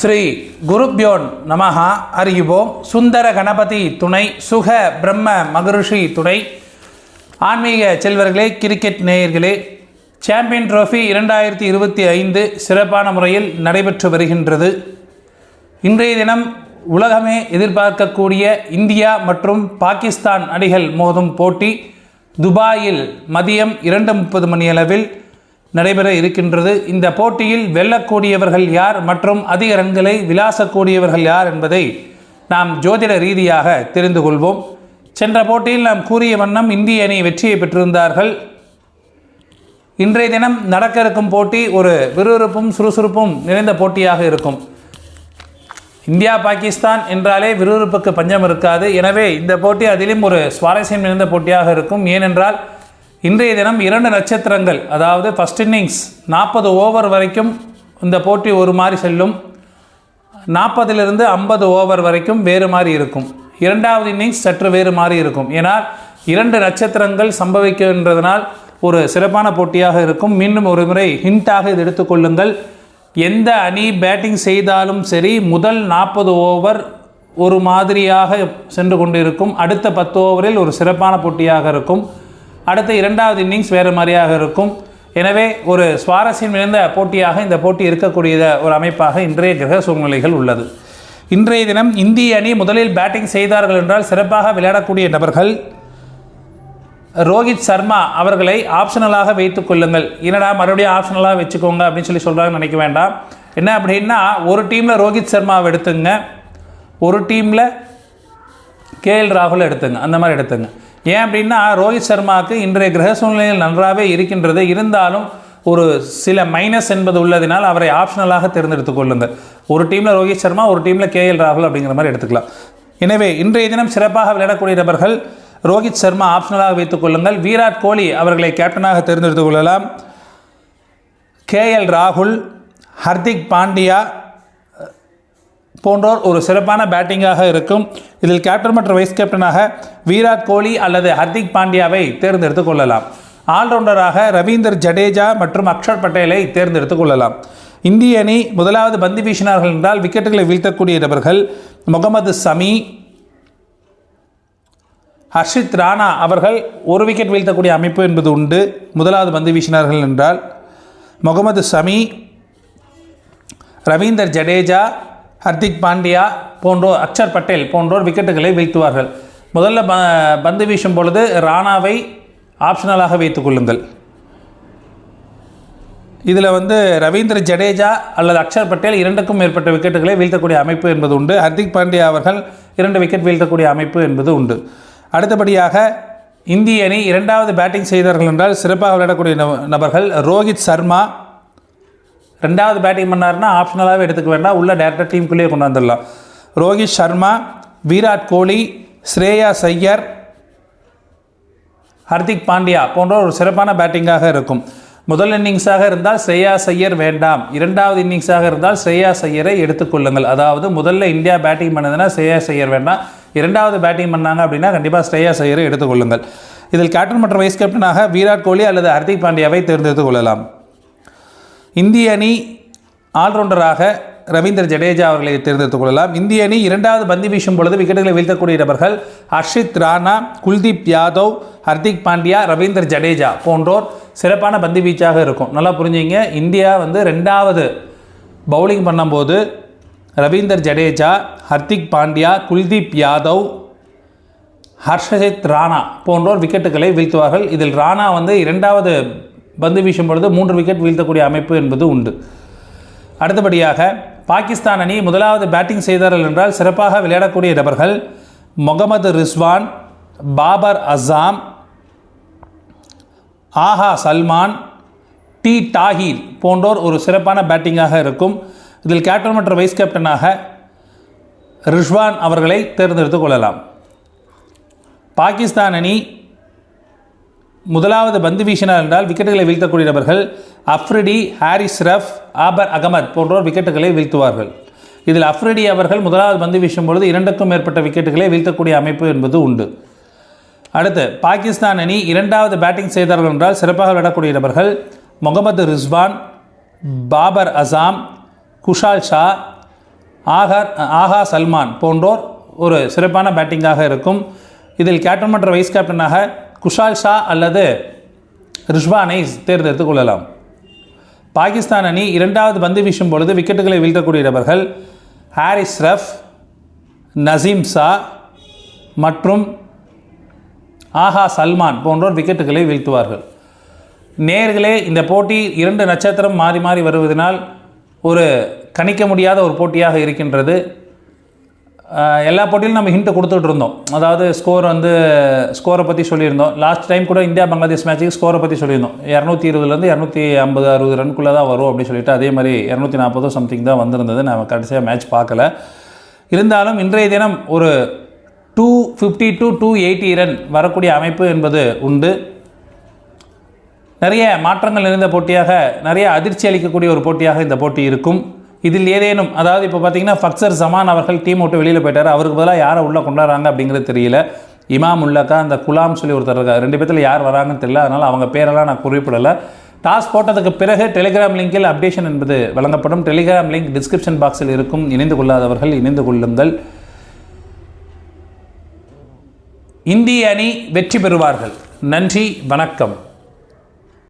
ஸ்ரீ குருப்யோன் நமஹ. அறிவோம். சுந்தர கணபதி துணை, சுக பிரம்ம மகரிஷி துணை. ஆன்மீக செல்வர்களே, கிரிக்கெட் நேயர்களே, சாம்பியன் ட்ரோஃபி 2025 சிறப்பான முறையில் நடைபெற்று வருகின்றது. இன்றைய தினம் உலகமே எதிர்பார்க்கக்கூடிய இந்தியா மற்றும் பாகிஸ்தான் அணிகள் மோதும் போட்டி துபாயில் மதியம் 2:30 மணியளவில் நடைபெற இருக்கின்றது. இந்த போட்டியில் வெல்லக்கூடியவர்கள் யார் மற்றும் அதிக ரன்களை விளாசக்கூடியவர்கள் யார் என்பதை நாம் ஜோதிட ரீதியாக தெரிந்து கொள்வோம். சென்ற போட்டியில் நாம் கூறிய வண்ணம் இந்திய அணி வெற்றியை பெற்றிருந்தார்கள். இன்றைய தினம் நடக்க இருக்கும் போட்டி ஒரு விறுவிறுப்பும் சுறுசுறுப்பும் நிறைந்த போட்டியாக இருக்கும். இந்தியா பாகிஸ்தான் என்றாலே விறுவிறுப்புக்கு பஞ்சம் இருக்காது. எனவே இந்த போட்டி அதிலும் ஒரு சுவாரஸ்யம் நிறைந்த போட்டியாக இருக்கும். ஏனென்றால் இன்றைய தினம் 2 நட்சத்திரங்கள், அதாவது ஃபர்ஸ்ட் இன்னிங்ஸ் 40 ஓவர் வரைக்கும் இந்த போட்டி ஒரு மாதிரி செல்லும். 40லிருந்து 50 ஓவர் வரைக்கும் வேறு மாதிரி இருக்கும். இரண்டாவது இன்னிங்ஸ் சற்று வேறு மாதிரி இருக்கும். ஏன்னால் 2 நட்சத்திரங்கள் சம்பவிக்கின்றதனால் ஒரு சிறப்பான போட்டியாக இருக்கும். மீண்டும் ஒரு முறை ஹிண்டாக இது எடுத்துக்கொள்ளுங்கள். எந்த அணி பேட்டிங் செய்தாலும் சரி, முதல் 40 ஓவர் ஒரு மாதிரியாக சென்று கொண்டிருக்கும். அடுத்த 10 ஓவரில் ஒரு சிறப்பான போட்டியாக இருக்கும். அடுத்த இரண்டாவது இன்னிங்ஸ் வேறு மாதிரியாக இருக்கும். எனவே ஒரு சுவாரஸ்யம் நிறைந்த போட்டியாக இந்த போட்டி இருக்கக்கூடிய ஒரு அமைப்பாக இன்றைய கிரக சூழ்நிலைகள் உள்ளது. இன்றைய தினம் இந்திய அணி முதலில் பேட்டிங் செய்தார்கள் என்றால் சிறப்பாக விளையாடக்கூடிய நபர்கள் ரோஹித் சர்மா அவர்களை ஆப்ஷனலாக வைத்துக் கொள்ளுங்கள். என்னடா மறுபடியும் ஆப்ஷனலாக வச்சுக்கோங்க அப்படின்னு சொல்கிறாங்கன்னு நினைக்க வேண்டாம். என்ன அப்படின்னா, ஒரு டீமில் ரோஹித் சர்மாவை எடுத்துங்க, ஒரு டீமில் KL ராகுல் எடுத்துங்க, அந்த மாதிரி எடுத்துங்க. ஏன் அப்படின்னா, ரோஹித் சர்மாவுக்கு இன்றைய கிரக சூழ்நிலையில் நன்றாகவே இருக்கின்றது. இருந்தாலும் ஒரு சில மைனஸ் என்பது உள்ளதினால் அவரை ஆப்ஷனலாக தேர்ந்தெடுத்துக் கொள்ளுங்கள். ஒரு டீமில் ரோஹித் சர்மா, ஒரு டீமில் KL ராகுல் அப்படிங்கிற மாதிரி எடுத்துக்கலாம். எனவே இன்றைய தினம் சிறப்பாக விளையாடக்கூடிய நபர்கள் ரோஹித் சர்மா ஆப்ஷனலாக வைத்துக் கொள்ளுங்கள். விராட் கோலி அவர்களை கேப்டனாக தேர்ந்தெடுத்துக் கொள்ளலாம். KL ராகுல், ஹர்திக் பாண்டியா போன்றோர் ஒரு சிறப்பான பேட்டிங்காக இருக்கும். இதில் கேப்டன் மற்றும் வைஸ் கேப்டனாக விராட் கோலி அல்லது ஹர்திக் பாண்டியாவை தேர்ந்தெடுத்துக் கொள்ளலாம். ஆல்ரவுண்டராக ரவீந்தர் ஜடேஜா மற்றும் அக்ஷர் பட்டேலை தேர்ந்தெடுத்துக் கொள்ளலாம். இந்திய அணி முதலாவது பந்து வீசினார்கள் என்றால் விக்கெட்டுகளை வீழ்த்தக்கூடிய நபர்கள் முகமது சமி, ஹர்ஷித் ராணா அவர்கள் ஒரு விக்கெட் வீழ்த்தக்கூடிய அமைப்பு என்பது உண்டு. முதலாவது பந்து வீசினார்கள் என்றால் முகமது சமி, ரவீந்தர் ஜடேஜா, ஹர்திக் பாண்டியா போன்றோர், அக்ஷர் பட்டேல் போன்றோர் விக்கெட்டுகளை வீழ்த்துவார்கள். முதல்ல பந்து வீசும் பொழுது ராணாவை ஆப்ஷனலாக வைத்துக் கொள்ளுங்கள். இதில் ரவீந்திர ஜடேஜா அல்லது அக்ஷர் பட்டேல் 2க்கும் மேற்பட்ட விக்கெட்டுகளை வீழ்த்தக்கூடிய அமைப்பு என்பது உண்டு. ஹர்திக் பாண்டியா அவர்கள் 2 விக்கெட் வீழ்த்தக்கூடிய அமைப்பு என்பது உண்டு. அடுத்தபடியாக இந்திய அணி இரண்டாவது பேட்டிங் செய்தார்கள் என்றால் சிறப்பாக விளையாடக்கூடிய நபர்கள் ரோஹித் சர்மா. ரெண்டாவது பேட்டிங் பண்ணார்னா ஆப்ஷனலாகவே எடுத்துக்க வேண்டாம், உள்ள டேரக்டாக டீமுக்குள்ளேயே கொண்டு வந்துடலாம். ரோஹித் சர்மா, விராட் கோலி, ஸ்ரேயாஸ் ஐயர், ஹர்திக் பாண்டியா போன்ற ஒரு சிறப்பான பேட்டிங்காக இருக்கும். முதல் இன்னிங்ஸாக இருந்தால் ஸ்ரேயாஸ் ஐயர் வேண்டாம், இரண்டாவது இன்னிங்ஸாக இருந்தால் ஸ்ரேயாஸ் ஐயரை எடுத்துக்கொள்ளுங்கள். அதாவது முதல்ல இந்தியா பேட்டிங் பண்ணதுன்னா ஸ்ரேயாஸ் ஐயர் வேண்டாம், இரண்டாவது பேட்டிங் பண்ணாங்க அப்படின்னா கண்டிப்பாக ஸ்ரேயாஸ் ஐயரை எடுத்துக்கொள்ளுங்கள். இதில் கேப்டன் மற்றும் வைஸ் கேப்டனாக விராட் கோலி அல்லது ஹர்திக் பாண்டியாவை தேர்ந்தெடுத்துக் கொள்ளலாம். இந்திய அணி ஆல்ரவுண்டராக ரவீந்தர் ஜடேஜா அவர்களை தேர்ந்தெடுத்துக் கொள்ளலாம். இந்திய அணி இரண்டாவது பந்து வீசும் பொழுது விக்கெட்டுகளை வீழ்த்தக்கூடிய நபர்கள் ஹர்ஷித் ராணா, குல்தீப் யாதவ், ஹர்திக் பாண்டியா, ரவீந்தர் ஜடேஜா போன்றோர் சிறப்பான பந்து வீச்சாக இருக்கும். நல்லா புரிஞ்சுங்க. இந்தியா ரெண்டாவது பவுலிங் பண்ணும்போது ரவீந்தர் ஜடேஜா, ஹர்திக் பாண்டியா, குல்தீப் யாதவ், ஹர்ஷித் ராணா போன்றோர் விக்கெட்டுகளை வீழ்த்துவார்கள். இதில் ராணா இரண்டாவது பந்து வீசும் பொழுது 3 விக்கெட் வீழ்த்தக்கூடிய அமைப்பு என்பது உண்டு. அடுத்தபடியாக பாகிஸ்தான் அணி முதலாவது பேட்டிங் செய்தார்கள் என்றால் சிறப்பாக விளையாடக்கூடிய நபர்கள் முகமது ரிஸ்வான், பாபர் அசாம், ஆஹா சல்மான், டி தாஹீர் போன்றோர் ஒரு சிறப்பான பேட்டிங்காக இருக்கும். இதில் கேப்டன் மற்றும் வைஸ் கேப்டனாக ரிஸ்வான் அவர்களை தேர்ந்தெடுத்துக் கொள்ளலாம். பாகிஸ்தான் அணி முதலாவது பந்து வீசினார் என்றால் விக்கெட்டுகளை வீழ்த்தக்கூடிய நபர்கள் அஃப்ரிடி, ஹாரிஸ் ரஃப், ஆபர் அகமது போன்றோர் விக்கெட்டுகளை வீழ்த்துவார்கள். இதில் அஃப்ரிடி அவர்கள் முதலாவது பந்து வீசும் பொழுது 2க்கும் மேற்பட்ட விக்கெட்டுகளை வீழ்த்தக்கூடிய அமைப்பு என்பது உண்டு. அடுத்து பாகிஸ்தான் அணி இரண்டாவது பேட்டிங் செய்தார்கள் என்றால் சிறப்பாக விளையாடக்கூடிய நபர்கள் முகமது ரிஸ்வான், பாபர் அசாம், குஷால் ஷா, ஆகா சல்மான் போன்றோர் ஒரு சிறப்பான பேட்டிங்காக இருக்கும். இதில் கேப்டன் மற்றும் வைஸ் கேப்டனாக குஷால் ஷா அல்லது ரிஷ்வானை தேர்ந்தெடுத்துக் கொள்ளலாம். பாகிஸ்தான் அணி இரண்டாவது பந்து வீசும் பொழுது விக்கெட்டுகளை வீழ்த்தக்கூடிய நபர்கள் ஹாரிஸ் ரஃப், நசீம் ஷா மற்றும் ஆகா சல்மான் போன்றோர் விக்கெட்டுகளை வீழ்த்துவார்கள். நேர்களே, இந்த போட்டி 2 நட்சத்திரம் மாறி மாறி வருவதனால் ஒரு கணிக்க முடியாத ஒரு போட்டியாக இருக்கின்றது. எல்லா போட்டியிலும் நம்ம ஹிண்ட்டு கொடுத்துட்டு இருந்தோம். அதாவது ஸ்கோரை பற்றி சொல்லியிருந்தோம். லாஸ்ட் டைம் கூட இந்தியா பங்களாதேஷ் மேட்சுக்கு ஸ்கோரை பற்றி சொல்லியிருந்தோம். 220 250-60 ரன்குள்ளே தான் வரும் அப்படின்னு சொல்லிட்டு, அதே மாதிரி 240 சம்திங் தான் வந்திருந்தது. நான் கடைசியாக மேட்ச் பார்க்கல. இருந்தாலும் இன்றைய தினம் ஒரு 250 to 280 ரன் வரக்கூடிய அமைப்பு என்பது உண்டு. நிறைய மாற்றங்கள் நிறைந்த போட்டியாக, நிறைய அதிர்ச்சி அளிக்கக்கூடிய ஒரு போட்டியாக இந்த போட்டி இருக்கும். இதில் ஏதேனும், அதாவது இப்போ பார்த்தீங்கன்னா ஃபக்சர் ஜமான் அவர்கள் டீம் விட்டு வெளியில் போயிட்டார். அவருக்கு பதிலாக யாரை உள்ளே கொண்டாடுறாங்க அப்படிங்கிறது தெரியல. இமாம் உல்லக்கா, அந்த குலாம் சொல்லி ஒருத்தர் இருக்கார். 2 பேர்த்தில் யார் வராங்கன்னு தெரியல. அதனால் அவங்க பேரெல்லாம் நான் குறிப்பிடலை. டாஸ் போட்டதுக்கு பிறகு டெலிகிராம் லிங்கில் அப்டேஷன் என்பது வழங்கப்படும். டெலிகிராம் லிங்க் டிஸ்கிரிப்ஷன் பாக்ஸில் இருக்கும். இணைந்து கொள்ளாதவர்கள் இணைந்து கொள்ளுங்கள். இந்திய அணி வெற்றி பெறுவார்கள். நன்றி, வணக்கம்.